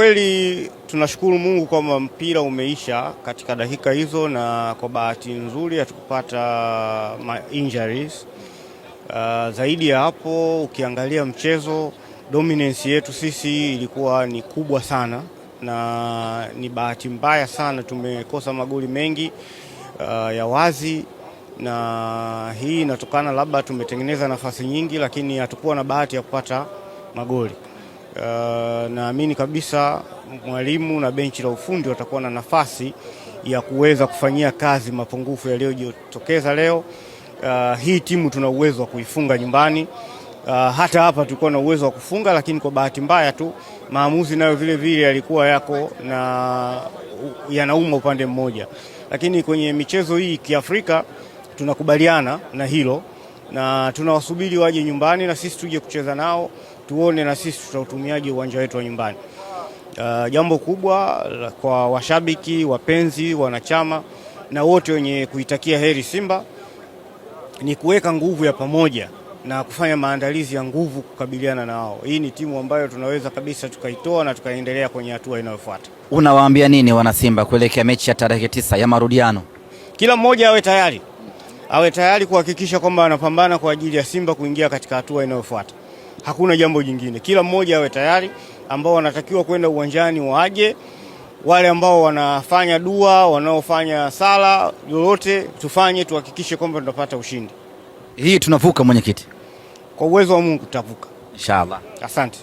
Kweli tunashukuru Mungu kwamba mpira umeisha katika dakika hizo, na kwa bahati nzuri hatukupata injuries. Zaidi ya hapo, ukiangalia mchezo, dominance yetu sisi ilikuwa ni kubwa sana, na ni bahati mbaya sana tumekosa magoli mengi ya wazi, na hii inatokana labda tumetengeneza nafasi nyingi lakini hatukuwa na bahati ya kupata magoli. Naamini kabisa mwalimu na benchi la ufundi watakuwa na nafasi ya kuweza kufanyia kazi mapungufu yaliyojitokeza leo. Hii timu tuna uwezo wa kuifunga nyumbani. Hata hapa tulikuwa na uwezo wa kufunga, lakini kwa bahati mbaya tu maamuzi nayo vile vile yalikuwa yako na yanauma upande mmoja. Lakini kwenye michezo hii kiafrika tunakubaliana na hilo, na tunawasubiri waje nyumbani na sisi tuje kucheza nao, tuone na sisi tutautumiaje uwanja wetu wa nyumbani. Jambo kubwa kwa washabiki, wapenzi, wanachama na wote wenye kuitakia heri Simba ni kuweka nguvu ya pamoja na kufanya maandalizi ya nguvu kukabiliana na wao. Hii ni timu ambayo tunaweza kabisa tukaitoa na tukaendelea kwenye hatua inayofuata. Unawaambia nini wana Simba kuelekea mechi ya tarehe 9 ya marudiano? Kila mmoja awe tayari kuhakikisha kwamba anapambana kwa ajili ya Simba kuingia katika hatua inayofuata. Hakuna jambo jingine. Kila mmoja awe tayari, ambao wanatakiwa kwenda uwanjani waje, wale ambao wanafanya dua, wanaofanya sala, lolote tufanye, tuhakikishe kwamba tunapata ushindi. Hii tunavuka, mwenyekiti. Kwa uwezo wa Mungu tutavuka. Inshallah. Asante.